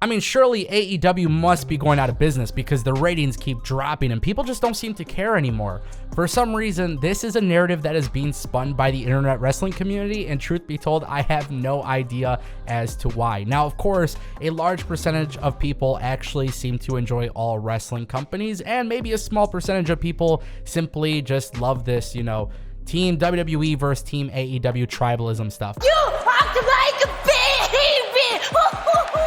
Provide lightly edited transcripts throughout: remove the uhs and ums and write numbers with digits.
I mean, surely AEW must be going out of business because the ratings keep dropping and people just don't seem to care anymore. For some reason, this is a narrative that is being spun by the internet wrestling community, and truth be told, I have no idea as to why. Now, of course, a large percentage of people actually seem to enjoy all wrestling companies, and maybe a small percentage of people simply just love this, Team WWE versus Team AEW tribalism stuff. You have to make a baby!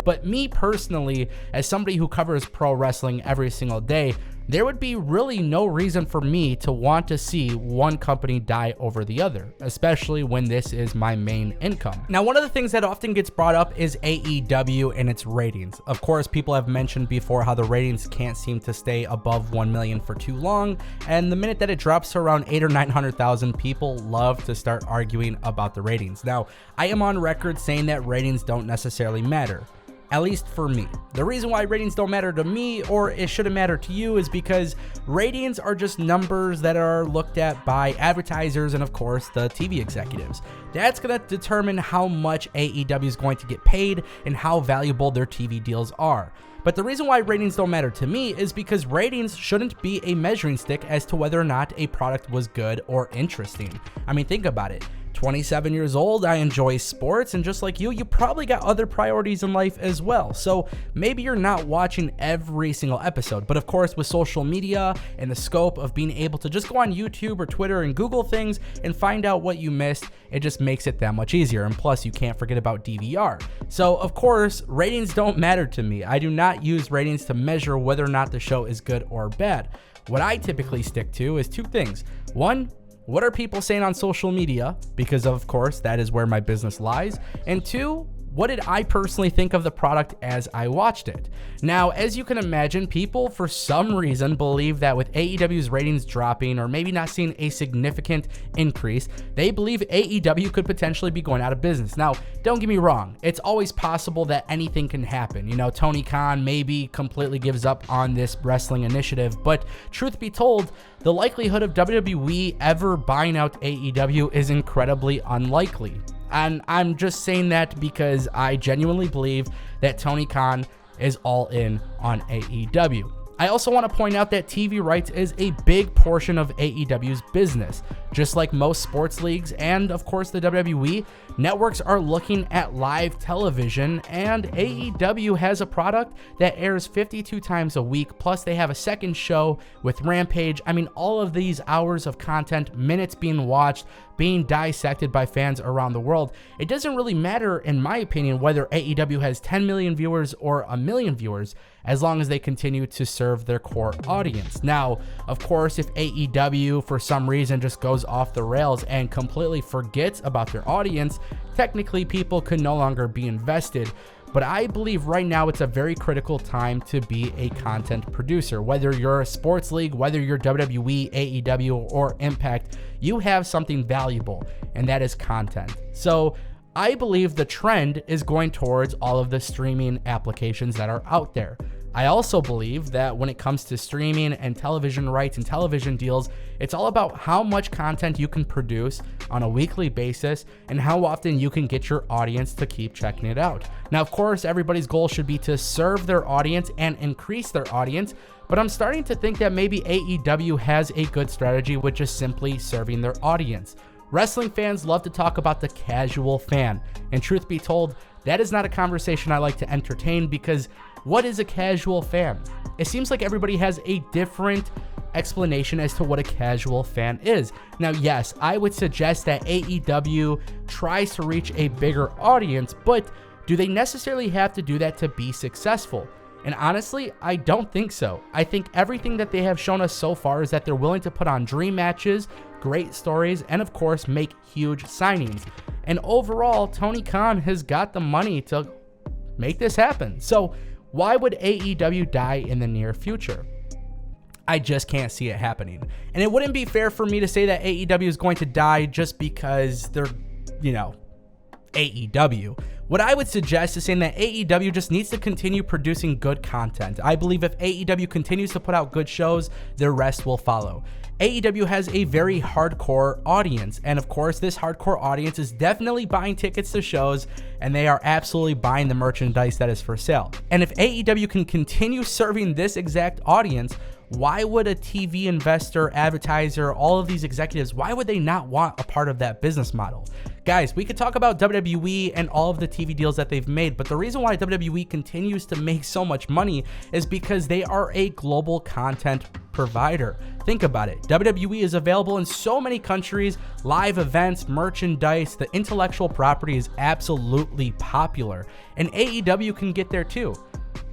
But me personally, as somebody who covers pro wrestling every single day, there would be really no reason for me to want to see one company die over the other, especially when this is my main income. Now, one of the things that often gets brought up is AEW and its ratings. Of course, people have mentioned before how the ratings can't seem to stay above 1 million for too long, and the minute that it drops to around 800,000 or 900,000, people love to start arguing about the ratings. Now, I am on record saying that ratings don't necessarily matter. At least for me. The reason why ratings don't matter to me, or it shouldn't matter to you, is because ratings are just numbers that are looked at by advertisers and, of course, the TV executives. That's going to determine how much AEW is going to get paid and how valuable their TV deals are. But the reason why ratings don't matter to me is because ratings shouldn't be a measuring stick as to whether or not a product was good or interesting. I mean, think about it. 27 years old, I enjoy sports, and just like you probably got other priorities in life as well. So maybe you're not watching every single episode, but of course with social media and the scope of being able to just go on YouTube or Twitter and Google things and find out what you missed, it just makes it that much easier. And plus, you can't forget about DVR. So of course, ratings don't matter to me. I do not use ratings to measure whether or not the show is good or bad. What I typically stick to is two things. One, what are people saying on social media? Because of course, that is where my business lies. And two, what did I personally think of the product as I watched it? Now, as you can imagine, people for some reason believe that with AEW's ratings dropping or maybe not seeing a significant increase, they believe AEW could potentially be going out of business. Now, don't get me wrong, it's always possible that anything can happen. Tony Khan maybe completely gives up on this wrestling initiative, but truth be told, the likelihood of WWE ever buying out AEW is incredibly unlikely. And I'm just saying that because I genuinely believe that Tony Khan is all in on AEW. I also want to point out that TV rights is a big portion of AEW's business. Just like most sports leagues and, of course, the WWE, networks are looking at live television, and AEW has a product that airs 52 times a week, plus they have a second show with Rampage. I mean, all of these hours of content, minutes being watched, being dissected by fans around the world. It doesn't really matter, in my opinion, whether AEW has 10 million viewers or a million viewers, as long as they continue to serve their core audience. Now, of course, if AEW for some reason just goes off the rails and completely forgets about their audience, technically people could no longer be invested. But I believe right now it's a very critical time to be a content producer. Whether you're a sports league, whether you're WWE, AEW, or Impact, you have something valuable, and that is content. So I believe the trend is going towards all of the streaming applications that are out there. I also believe that when it comes to streaming and television rights and television deals, it's all about how much content you can produce on a weekly basis and how often you can get your audience to keep checking it out. Now, of course, everybody's goal should be to serve their audience and increase their audience, but I'm starting to think that maybe AEW has a good strategy with just simply serving their audience. Wrestling fans love to talk about the casual fan, and truth be told, that is not a conversation I like to entertain, because what is a casual fan? It seems like everybody has a different explanation as to what a casual fan is. Now, yes, I would suggest that AEW tries to reach a bigger audience, but do they necessarily have to do that to be successful? And honestly, I don't think so. I think everything that they have shown us so far is that they're willing to put on dream matches, great stories, and of course, make huge signings. And overall, Tony Khan has got the money to make this happen. So why would AEW die in the near future? I just can't see it happening. And it wouldn't be fair for me to say that AEW is going to die just because they're, AEW. What I would suggest is saying that AEW just needs to continue producing good content. I believe if AEW continues to put out good shows, the rest will follow. AEW has a very hardcore audience, and of course this hardcore audience is definitely buying tickets to shows, and they are absolutely buying the merchandise that is for sale. And if AEW can continue serving this exact audience, why would a TV investor, advertiser, all of these executives, why would they not want a part of that business model? Guys, we could talk about WWE and all of the TV deals that they've made, but the reason why WWE continues to make so much money is because they are a global content provider. Think about it. WWE is available in so many countries, live events, merchandise, the intellectual property is absolutely popular, and AEW can get there too.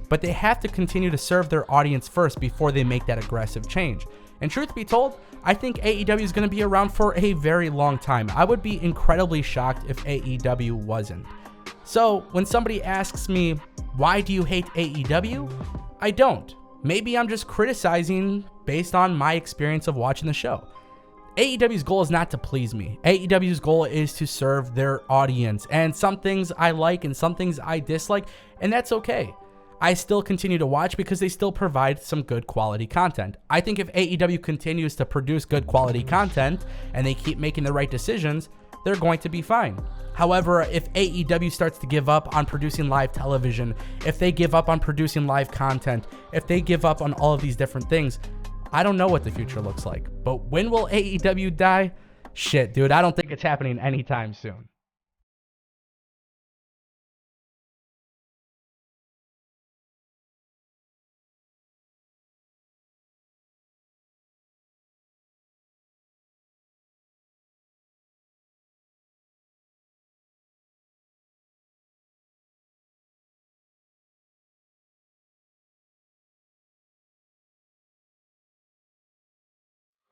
But they have to continue to serve their audience first before they make that aggressive change. And truth be told, I think AEW is going to be around for a very long time. I would be incredibly shocked if AEW wasn't. So when somebody asks me, why do you hate AEW? I don't. Maybe I'm just criticizing based on my experience of watching the show. AEW's goal is not to please me. AEW's goal is to serve their audience. And some things I like and some things I dislike, and that's okay. I still continue to watch because they still provide some good quality content. I think if AEW continues to produce good quality content and they keep making the right decisions, they're going to be fine. However, if AEW starts to give up on producing live television, if they give up on producing live content, if they give up on all of these different things, I don't know what the future looks like. But when will AEW die? Shit, dude, I don't think it's happening anytime soon.